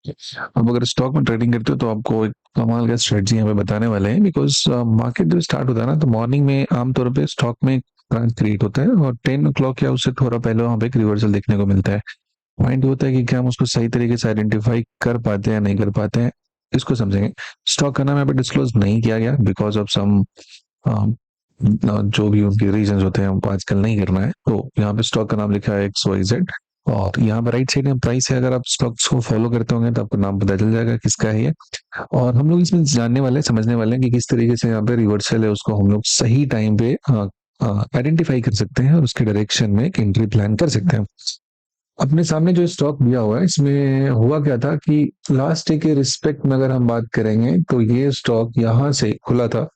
अब अगर स्टॉक में ट्रेडिंग करते हो तो आपको एक कमाल का स्ट्रेटजी यहाँ पे बताने वाले हैं, बिकॉज मार्केट जब स्टार्ट होता है ना तो मॉर्निंग में आमतौर पे स्टॉक में क्रिएट होता है और 10 o'clock या उससे थोड़ा पहले वहाँ पे एक रिवर्सल देखने को मिलता है। पॉइंट होता है कि क्या हम उसको सही तरीके से आइडेंटिफाई कर पाते हैं या नहीं कर पाते हैं, इसको समझेंगे। स्टॉक का नाम यहाँ पे डिस्क्लोज नहीं किया गया बिकॉज ऑफ सम जो भी उनके रीजन होते हैं हमको आजकल नहीं करना है, तो यहाँ पे स्टॉक का नाम लिखा है XYZ। और यहाँ पे राइट साइड में प्राइस है, अगर आप स्टॉक्स को फॉलो करते होंगे तो आपको नाम पता चल जाएगा किसका है ये। और हम लोग इसमें जानने वाले हैं, समझने वाले हैं कि किस तरीके से यहाँ पे रिवर्सल है उसको हम लोग सही टाइम पे आइडेंटिफाई कर सकते हैं और उसके डायरेक्शन में एक एंट्री प्लान कर सकते हैं। अपने सामने जो स्टॉक दिया हुआ है इसमें हुआ क्या था कि लास्ट डे के रिस्पेक्ट में अगर हम बात करेंगे तो ये स्टॉक यहाँ से खुला था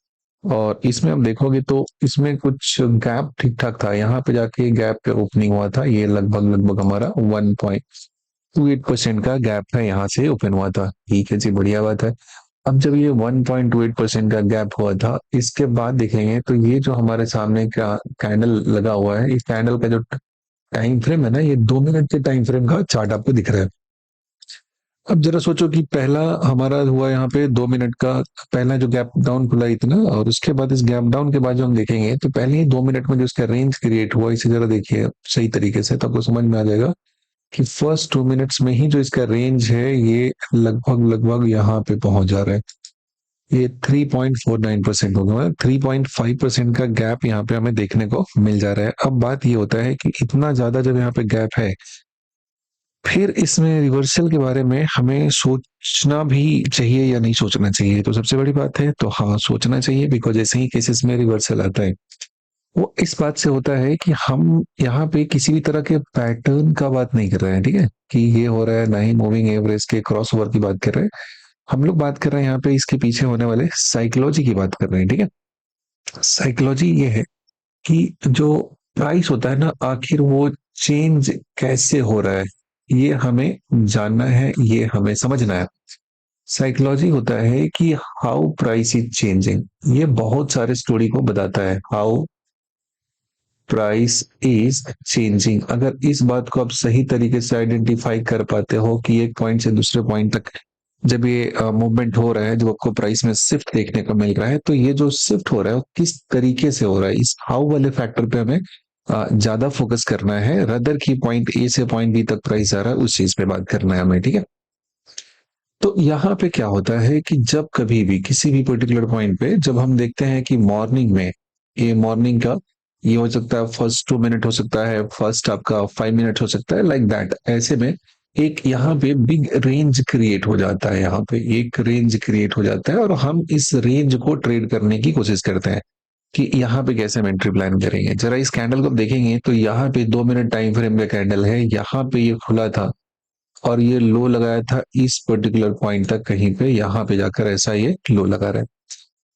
और इसमें हम देखोगे तो इसमें कुछ गैप ठीक ठाक था, यहाँ पे जाके गैप पे ओपनिंग हुआ था, ये लगभग लगभग हमारा 1.28% का गैप है, यहाँ से ओपन हुआ था। ठीक है जी, बढ़िया बात है। अब जब ये 1.28% का गैप हुआ था, इसके बाद देखेंगे तो ये जो हमारे सामने का कैंडल लगा हुआ है, इस कैंडल का जो टाइम फ्रेम है ना, ये 2 मिनट के टाइम फ्रेम का चार्ट आपको दिख रहा है। अब जरा सोचो कि पहला हमारा हुआ यहाँ पे 2 मिनट का, पहला जो गैप डाउन खुला इतना, और उसके बाद इस गैप डाउन के बाद जो हम देखेंगे तो पहले ही 2 मिनट में जो इसका रेंज क्रिएट हुआ, इसे जरा देखिए सही तरीके से तो आपको समझ में आ जाएगा कि फर्स्ट 2 मिनट्स में ही जो इसका रेंज है ये लगभग लगभग यहाँ पे पहुंच जा रहा है। ये 3.49% होगा, 3.5% का गैप यहाँ पे हमें देखने को मिल जा रहा है। अब बात ये होता है कि इतना ज्यादा जब यहाँ पे गैप है, फिर इसमें रिवर्सल के बारे में हमें सोचना भी चाहिए या नहीं सोचना चाहिए, तो सबसे बड़ी बात है तो हाँ सोचना चाहिए, बिकॉज ऐसे ही केसेस में रिवर्सल आता है वो इस बात से होता है कि हम यहाँ पे किसी भी तरह के पैटर्न का बात नहीं कर रहे हैं, ठीक है, कि ये हो रहा है, ना ही मूविंग एवरेज के क्रॉस ओवर की बात कर रहे हैं। हम लोग बात कर रहे हैं यहाँ पे इसके पीछे होने वाले साइकोलॉजी की बात कर रहे हैं, ठीक है। साइकोलॉजी ये है कि जो प्राइस होता है ना, आखिर वो चेंज कैसे हो रहा है, ये हमें जानना है, ये हमें समझना है। साइकोलॉजी होता है कि हाउ प्राइस इज चेंजिंग, ये बहुत सारे स्टोरी को बताता है। हाउ प्राइस इज चेंजिंग, अगर इस बात को आप सही तरीके से आइडेंटिफाई कर पाते हो कि एक पॉइंट से दूसरे पॉइंट तक जब ये मूवमेंट हो रहा है, जब आपको प्राइस में शिफ्ट देखने को मिल रहा है, तो ये जो शिफ्ट हो रहा है वो किस तरीके से हो रहा है, इस हाउ वाले फैक्टर पे हमें ज्यादा फोकस करना है, रदर की पॉइंट ए से पॉइंट बी तक प्राइस जा रहा है उस चीज पे बात करना है हमें, ठीक है। तो यहाँ पे क्या होता है कि जब कभी भी किसी भी पर्टिकुलर पॉइंट पे जब हम देखते हैं कि मॉर्निंग में, ये मॉर्निंग का ये हो सकता है फर्स्ट 2 मिनट, हो सकता है फर्स्ट आपका 5 मिनट, हो सकता है लाइक दैट, ऐसे में एक यहाँ पे बिग रेंज क्रिएट हो जाता है, यहाँ पे एक रेंज क्रिएट हो जाता है और हम इस रेंज को ट्रेड करने की कोशिश करते हैं कि यहाँ पे कैसे हम एंट्री प्लान करेंगे। जरा इस कैंडल को देखेंगे तो यहाँ पे 2 मिनट टाइम फ्रेम का कैंडल है, यहाँ पे ये खुला था और ये लो लगाया था इस पर्टिकुलर पॉइंट तक, कहीं पे यहाँ पे जाकर ऐसा ये लो लगा रहा है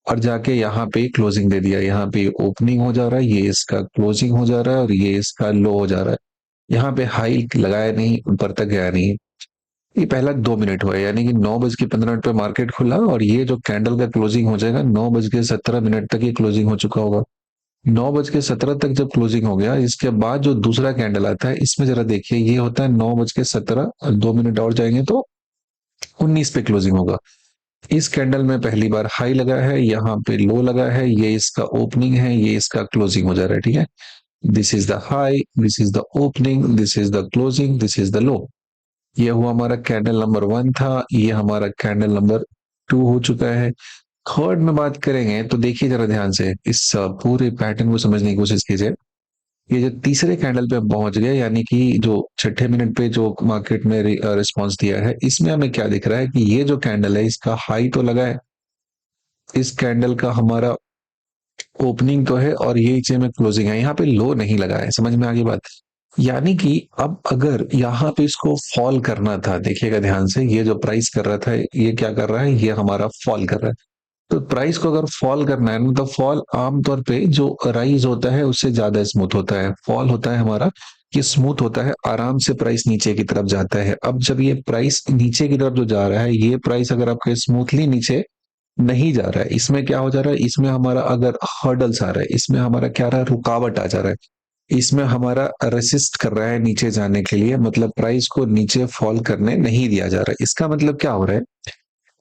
और जाके यहाँ पे क्लोजिंग दे दिया, यहाँ पे ओपनिंग हो जा रहा है, ये इसका क्लोजिंग हो जा रहा है और ये इसका लो हो जा रहा है। यहाँ पे हाई लगाया नहीं, ऊपर तक गया नहीं। ये पहला 2 मिनट हुआ, यानी कि 9:15 पे मार्केट खुला और ये जो कैंडल का क्लोजिंग हो जाएगा 9:17 तक ये क्लोजिंग हो चुका होगा। 9:17 तक जब क्लोजिंग हो गया, इसके बाद जो दूसरा कैंडल आता है इसमें जरा देखिए, ये होता है 9:17 और 2 मिनट और जाएंगे तो 19 पे क्लोजिंग होगा। इस कैंडल में पहली बार हाई लगा है, यहाँ पे लो लगा है, ये इसका ओपनिंग है, ये इसका क्लोजिंग हो जा रहा है, ठीक है। This is the high, this is the opening, this is the closing, this is the low. ये हुआ हमारा कैंडल नंबर 1 था, ये हमारा कैंडल नंबर 2 हो चुका है। थर्ड में बात करेंगे तो देखिए जरा ध्यान से इस पूरे पैटर्न को समझने की कोशिश कीजिए। ये जो तीसरे कैंडल पे हम पहुंच गए, यानी कि जो छठे मिनट पे जो मार्केट में रिस्पॉन्स दिया है, इसमें हमें क्या दिख रहा है कि ये जो कैंडल है इसका हाई तो लगा है, इस कैंडल का हमारा ओपनिंग तो है और ये नीचे में क्लोजिंग है, यहाँ पे लो नहीं लगा है। समझ में आ गई बात? यानी कि अब अगर यहाँ पे इसको फॉल करना था, देखिएगा ध्यान से, ये जो प्राइस कर रहा था ये क्या कर रहा है, ये हमारा फॉल कर रहा है। तो प्राइस को अगर फॉल करना है ना, तो फॉल आमतौर पे जो राइज होता है उससे ज्यादा स्मूथ होता है, फॉल होता है हमारा ये स्मूथ होता है, आराम से प्राइस नीचे की तरफ जाता है। अब जब ये प्राइस नीचे की तरफ जो जा रहा है, ये प्राइस अगर आपका स्मूथली नीचे नहीं जा रहा है, इसमें क्या हो जा रहा है, इसमें हमारा अगर हर्डल्स आ रहा है, इसमें हमारा क्या आ रहा है, रुकावट आ जा रहा है। इसमें हमारा रेसिस्ट कर रहा है नीचे जाने के लिए, मतलब प्राइस को नीचे फॉल करने नहीं दिया जा रहा है। इसका मतलब क्या हो रहा है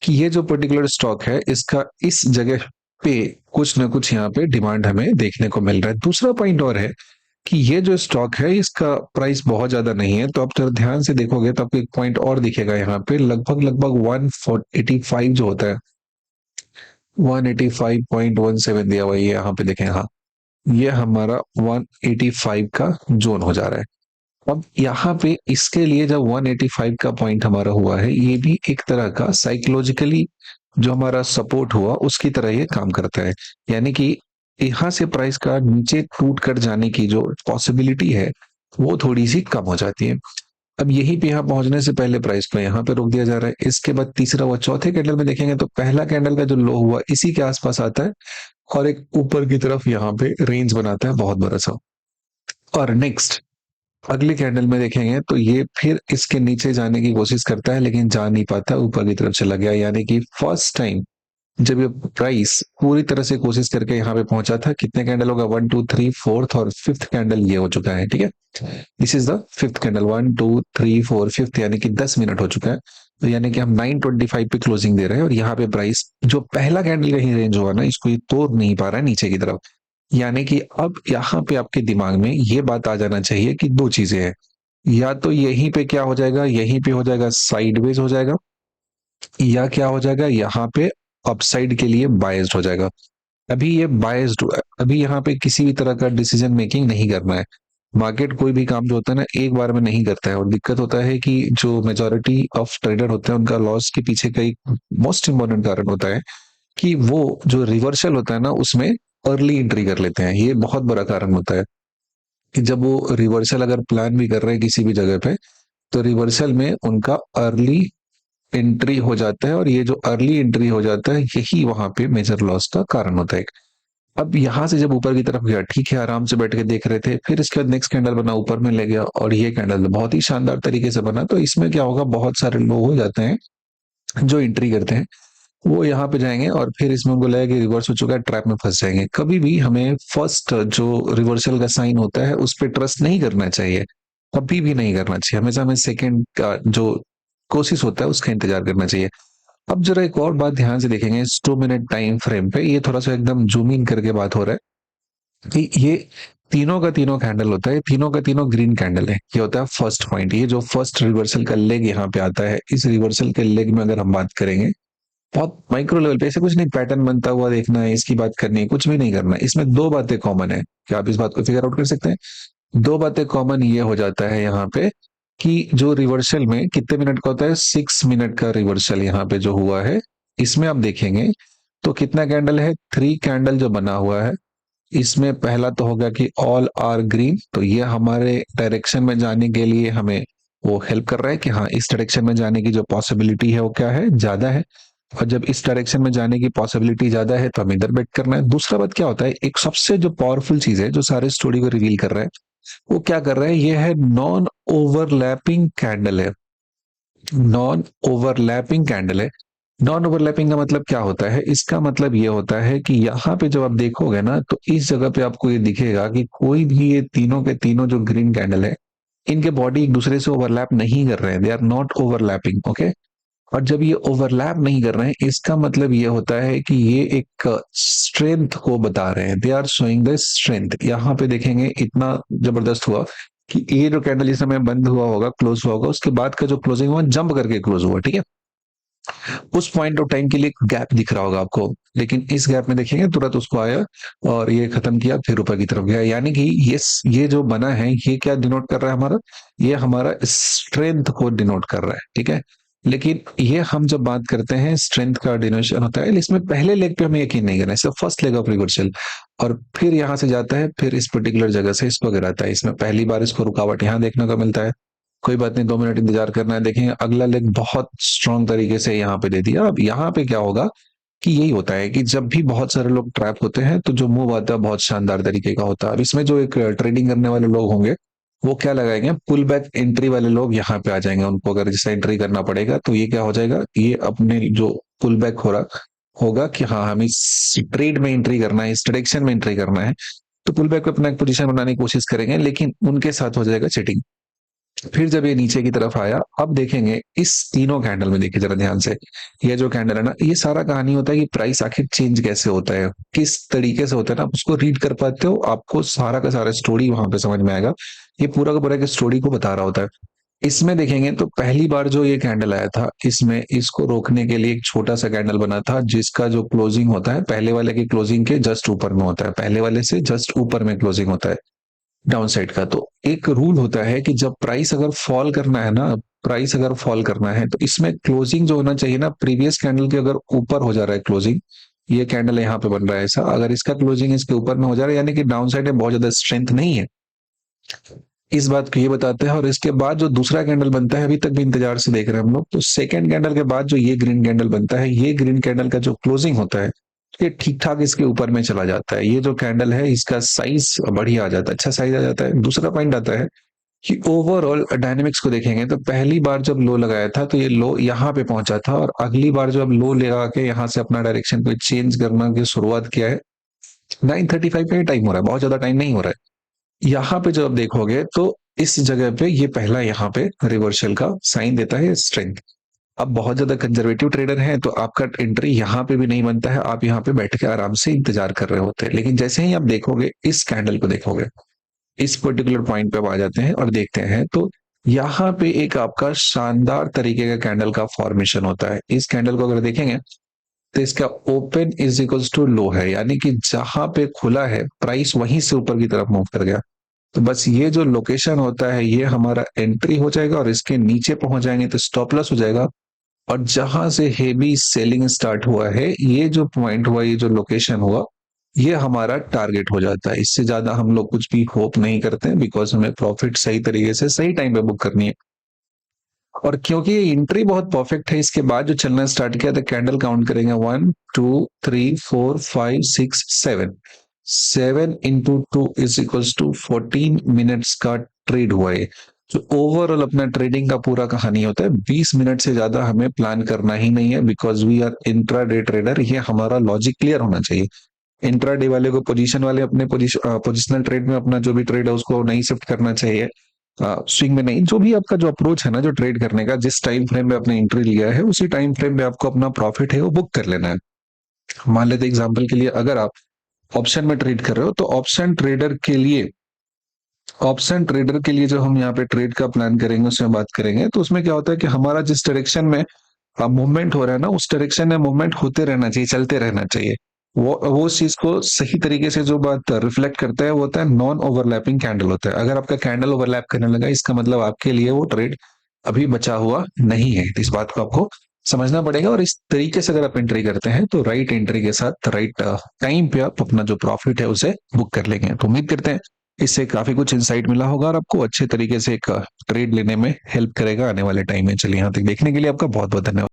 कि ये जो पर्टिकुलर स्टॉक है इसका इस जगह पे कुछ ना कुछ यहाँ पे डिमांड हमें देखने को मिल रहा है। दूसरा पॉइंट और है कि ये जो स्टॉक है इसका प्राइस बहुत ज्यादा नहीं है, तो आप जरा ध्यान से देखोगे तो आपको एक पॉइंट और दिखेगा यहाँ पे, लगभग लगभग 185 जो होता है, 185.17 दिया हुआ है, ये यहाँ पे देखें, हाँ ये हमारा 185 का जोन हो जा रहा है। अब यहाँ पे इसके लिए जब 185 का पॉइंट हमारा हुआ है, ये भी एक तरह का साइकोलॉजिकली जो हमारा सपोर्ट हुआ उसकी तरह ये काम करता है। यानी कि यहाँ से प्राइस का नीचे टूट कर जाने की जो पॉसिबिलिटी है वो थोड़ी सी कम हो जाती है। अब यही पे यहाँ पहुंचने से पहले प्राइस को यहाँ पे रोक दिया जा रहा है। इसके बाद तीसरा व चौथे कैंडल में देखेंगे तो पहला कैंडल का जो लो हुआ इसी के आसपास आता है और एक ऊपर की तरफ यहाँ पे रेंज बनाता है बहुत बड़ा सा। और नेक्स्ट अगली कैंडल में देखेंगे तो ये फिर इसके नीचे जाने की कोशिश करता है लेकिन जा नहीं पाता, ऊपर की तरफ चला गया। यानी कि फर्स्ट टाइम जब ये प्राइस पूरी तरह से कोशिश करके यहाँ पे पहुंचा था, कितने कैंडल होगा, 1 2 3 4 और फिफ्थ कैंडल ये हो चुका है, ठीक है। This is the fifth candle, 1 2 3 4 fifth, यानी कि 10 मिनट हो चुका है। तो यानी कि हम 925 पे क्लोजिंग दे रहे हैं और यहाँ पे प्राइस जो पहला कैंडल का ही रेंज हुआ ना इसको ये तोड़ नहीं पा रहा है नीचे की तरफ। यानी कि अब यहाँ पे आपके दिमाग में ये बात आ जाना चाहिए कि दो चीजें हैं, या तो यहीं पे क्या हो जाएगा, यहीं पे हो जाएगा साइडवेज हो जाएगा, या क्या हो जाएगा यहाँ पे अपसाइड के लिए बायस्ड हो जाएगा। अभी ये बायस्ड हुआ है, अभी यहाँ पे किसी भी तरह का डिसीजन मेकिंग नहीं करना है। मार्केट कोई भी काम जो होता है ना एक बार में नहीं करता है, और दिक्कत होता है कि जो मेजोरिटी ऑफ ट्रेडर होते हैं उनका लॉस के पीछे का एक मोस्ट इंपॉर्टेंट कारण होता है कि वो जो रिवर्सल होता है ना उसमें अर्ली एंट्री कर लेते हैं। ये बहुत बड़ा कारण होता है कि जब वो रिवर्सल अगर प्लान भी कर रहे हैं किसी भी जगह पे, तो रिवर्सल में उनका अर्ली एंट्री हो जाता है, और ये जो अर्ली एंट्री हो जाता है यही वहां पे मेजर लॉस का कारण होता है। अब यहां से जब ऊपर की तरफ गया, ठीक है, आराम से बैठ के देख रहे थे, फिर इसके बाद नेक्स्ट कैंडल बना ऊपर में ले गया और ये कैंडल बहुत ही शानदार तरीके से बना। तो इसमें क्या होगा, बहुत सारे लोग हो जाते हैं जो एंट्री करते हैं, वो यहाँ पे जाएंगे और फिर इसमें उनको लगेगा कि रिवर्स हो चुका है, ट्रैप में फंस जाएंगे। कभी भी हमें फर्स्ट जो रिवर्सल का साइन होता है उस पर ट्रस्ट नहीं करना चाहिए, कभी भी नहीं करना चाहिए। हमेशा हमें सेकंड का जो कोशिश होता है उसका इंतजार करना चाहिए। अब जरा एक और बात ध्यान से देखेंगे, इस 2 मिनट टाइम फ्रेम पे ये थोड़ा सा एकदम जूम इन करके बात हो रहा है कि ये तीनों का तीनों कैंडल होता है, तीनों का तीनों ग्रीन कैंडल है। ये होता है फर्स्ट पॉइंट, ये जो फर्स्ट रिवर्सल का लेग यहाँ पे आता है, इस रिवर्सल के लेग में अगर हम बात करेंगे बहुत माइक्रो लेवल पे, ऐसे कुछ नहीं पैटर्न बनता हुआ देखना है, इसकी बात करनी है, कुछ भी नहीं करना है। इसमें दो बातें कॉमन है, क्या आप इस बात को फिगर आउट कर सकते हैं? दो बातें कॉमन ये हो जाता है यहाँ पे कि जो रिवर्सल में कितने मिनट का होता है, 6 मिनट का रिवर्सल यहाँ पे जो हुआ है, इसमें आप देखेंगे तो कितना कैंडल है, 3 कैंडल जो बना हुआ है। इसमें पहला तो होगा कि ऑल आर ग्रीन, तो ये हमारे डायरेक्शन में जाने के लिए हमें वो हेल्प कर रहा है कि हाँ इस डायरेक्शन में जाने की जो पॉसिबिलिटी है वो क्या है, ज्यादा है। और जब इस डायरेक्शन में जाने की पॉसिबिलिटी ज्यादा है तो हमें इधर बेट करना है। दूसरा बात क्या होता है, एक सबसे जो पावरफुल चीज है जो सारे स्टोरी को रिवील कर रहा है, वो क्या कर रहा है, ये है नॉन ओवरलैपिंग कैंडल है। नॉन ओवरलैपिंग कैंडल है। नॉन ओवरलैपिंग का मतलब क्या होता है, इसका मतलब ये होता है कि यहाँ पे जब आप देखोगे ना तो इस जगह पे आपको ये दिखेगा कि कोई भी ये तीनों के तीनों जो ग्रीन कैंडल है इनके बॉडी एक दूसरे से ओवरलैप नहीं कर रहे हैं, they are not overlapping, okay. और जब ये ओवरलैप नहीं कर रहे हैं इसका मतलब ये होता है कि ये एक स्ट्रेंथ को बता रहे हैं, they are showing the strength. यहाँ पे देखेंगे इतना जबरदस्त हुआ कि ये जो कैंडल इस समय बंद हुआ होगा, क्लोज हुआ होगा, उसके बाद का जो क्लोजिंग हुआ जंप करके क्लोज हुआ, ठीक है। उस पॉइंट ऑफ टाइम के लिए गैप दिख रहा होगा आपको, लेकिन इस गैप में देखेंगे तुरंत उसको आया और ये खत्म किया फिर ऊपर की तरफ गया। यानी कि ये जो बना है ये क्या डिनोट कर रहा है हमारा, ये हमारा स्ट्रेंथ को डिनोट कर रहा है, ठीक है। लेकिन ये हम जब बात करते हैं स्ट्रेंथ का डिनोशन होता है, इसमें पहले लेग पे हमें यकीन नहीं करना है, सिर्फ फर्स्ट लेग ऑफ रिवर्सल, और फिर यहां से जाता है, फिर इस पर्टिकुलर जगह से इसको गिराता है। इसमें पहली बार इसको रुकावट यहाँ देखने को मिलता है, कोई बात नहीं, 2 मिनट इंतजार करना है, देखेंगे अगला लेग बहुत स्ट्रांग तरीके से यहाँ पे दे दिया। अब यहाँ पे क्या होगा कि यही होता है कि जब भी बहुत सारे लोग ट्रैप होते हैं तो जो मूव आता है बहुत शानदार तरीके का होता है। अब इसमें जो एक ट्रेडिंग करने वाले लोग होंगे वो क्या लगाएंगे, पुल बैक एंट्री वाले लोग यहाँ पे आ जाएंगे, उनको अगर जैसे एंट्री करना पड़ेगा तो ये क्या हो जाएगा, ये अपने जो पुल बैक हो रहा होगा कि हाँ हमें इस ट्रेड में एंट्री करना है, इस डायरेक्शन में एंट्री करना है, तो पुल बैक पे अपना एक पोजीशन बनाने की कोशिश करेंगे, लेकिन उनके साथ हो जाएगा चीटिंग। फिर जब ये नीचे की तरफ आया, अब देखेंगे इस तीनों कैंडल में, देखिए जरा ध्यान से, ये जो कैंडल है ना, ये सारा कहानी होता है कि प्राइस आखिर चेंज कैसे होता है, किस तरीके से होता है ना, आप उसको रीड कर पाते हो, आपको सारा का सारा स्टोरी वहां पे समझ में आएगा। ये पूरा का पूरा एक स्टोरी को बता रहा होता है। इसमें देखेंगे तो पहली बार जो ये कैंडल आया था, इसमें इसको रोकने के लिए एक छोटा सा कैंडल बना था, जिसका जो क्लोजिंग होता है पहले वाले की क्लोजिंग के जस्ट ऊपर में होता है, पहले वाले से जस्ट ऊपर में क्लोजिंग होता है डाउन साइड का। तो एक रूल होता है कि जब प्राइस अगर फॉल करना है ना, प्राइस अगर फॉल करना है तो इसमें क्लोजिंग जो होना चाहिए ना, प्रीवियस कैंडल के अगर ऊपर हो जा रहा है क्लोजिंग, ये कैंडल यहाँ पे बन रहा है ऐसा, अगर इसका क्लोजिंग इसके ऊपर में हो जा रहा है, यानी कि डाउन साइड में बहुत ज्यादा स्ट्रेंथ नहीं है, इस बात को ये बताते हैं। और इसके बाद जो दूसरा कैंडल बनता है, अभी तक भी इंतजार से देख रहे हैं हम लोग, तो सेकंड कैंडल के बाद जो ये ग्रीन कैंडल बनता है, ये ग्रीन कैंडल का जो क्लोजिंग होता है, ये ठीक ठाक इसके ऊपर में चला जाता है। ये जो कैंडल है इसका साइज बढ़िया आ जाता है, अच्छा साइज आ जाता है। दूसरा पॉइंट आता है कि ओवरऑल डायनेमिक्स को देखेंगे तो पहली बार जब लो लगाया था तो ये लो यहाँ पे पहुंचा था, और अगली बार जब लो लगा के यहाँ से अपना डायरेक्शन को चेंज करना की शुरुआत किया है, 9:35 का ही टाइम हो रहा है, बहुत ज्यादा टाइम नहीं हो रहा है। यहाँ पे जब आप देखोगे तो इस जगह पे ये पहला यहाँ पे रिवर्सल का साइन देता है स्ट्रेंथ। अब बहुत ज्यादा कंजर्वेटिव ट्रेडर हैं तो आपका एंट्री यहाँ पे भी नहीं बनता है, आप यहाँ पे बैठ के आराम से इंतजार कर रहे होते हैं। लेकिन जैसे ही आप देखोगे इस कैंडल को देखोगे, इस पर्टिकुलर पॉइंट पे अब आ जाते हैं और देखते हैं, तो यहाँ पे एक आपका शानदार तरीके का कैंडल का फॉर्मेशन होता है। इस कैंडल को अगर देखेंगे तो इसका open is equals to low है, यानी कि जहां पे खुला है प्राइस वहीं से ऊपर की तरफ मूव कर गया। तो बस ये जो लोकेशन होता है ये हमारा एंट्री हो जाएगा, और इसके नीचे पहुंच जाएंगे तो स्टॉप लॉस हो जाएगा। और जहां से हेवी सेलिंग स्टार्ट हुआ है, ये जो पॉइंट हुआ, ये जो लोकेशन हुआ, ये हमारा टारगेट हो जाता है। इससे ज्यादा हम लोग कुछ भी होप नहीं करते हैं, बिकॉज हमें प्रॉफिट सही तरीके से सही टाइम पे बुक करनी है। और क्योंकि ये एंट्री बहुत परफेक्ट है, इसके बाद जो चलना स्टार्ट किया तो कैंडल काउंट करेंगे, 1 2 3 4 5 6 7, 7 into 2 = 14 मिनट्स का ट्रेड हुआ है। जो ओवरऑल अपना ट्रेडिंग का पूरा कहानी होता है, 20 मिनट से ज्यादा हमें प्लान करना ही नहीं है, because we are intraday trader. ये हमारा लॉजिक क्लियर होना चाहिए। इंट्रा डे वाले को, पोजीशन वाले अपने पोजिशनल ट्रेड में अपना जो भी ट्रेड है उसको नहीं शिफ्ट करना चाहिए, स्विंग में नहीं। जो भी आपका जो अप्रोच है ना, जो ट्रेड करने का, जिस टाइम फ्रेम में आपने एंट्री लिया है उसी टाइम फ्रेम में आपको अपना प्रॉफिट है वो बुक कर लेना है। मान लेते एग्जांपल के लिए, अगर आप ऑप्शन में ट्रेड कर रहे हो तो ऑप्शन ट्रेडर के लिए जो हम यहाँ पे ट्रेड का प्लान करेंगे उसमें बात करेंगे, तो उसमें क्या होता है कि हमारा जिस डायरेक्शन में मूवमेंट हो रहा है ना, उस डायरेक्शन में मूवमेंट होते रहना चाहिए, चलते रहना चाहिए। वो उस चीज को सही तरीके से जो बात रिफ्लेक्ट करता है वो होता है नॉन ओवरलैपिंग कैंडल होता है। अगर आपका कैंडल ओवरलैप करने लगा, इसका मतलब आपके लिए वो ट्रेड अभी बचा हुआ नहीं है। तो इस बात को आपको समझना पड़ेगा, और इस तरीके से अगर आप एंट्री करते हैं तो राइट एंट्री के साथ राइट टाइम पे आप अपना जो प्रॉफिट है उसे बुक कर लेंगे। तो उम्मीद करते हैं इससे काफी कुछ इंसाइट मिला होगा और आपको अच्छे तरीके से एक ट्रेड लेने में हेल्प करेगा आने वाले टाइम में। चलिए, यहाँ तक देखने के लिए आपका बहुत बहुत धन्यवाद।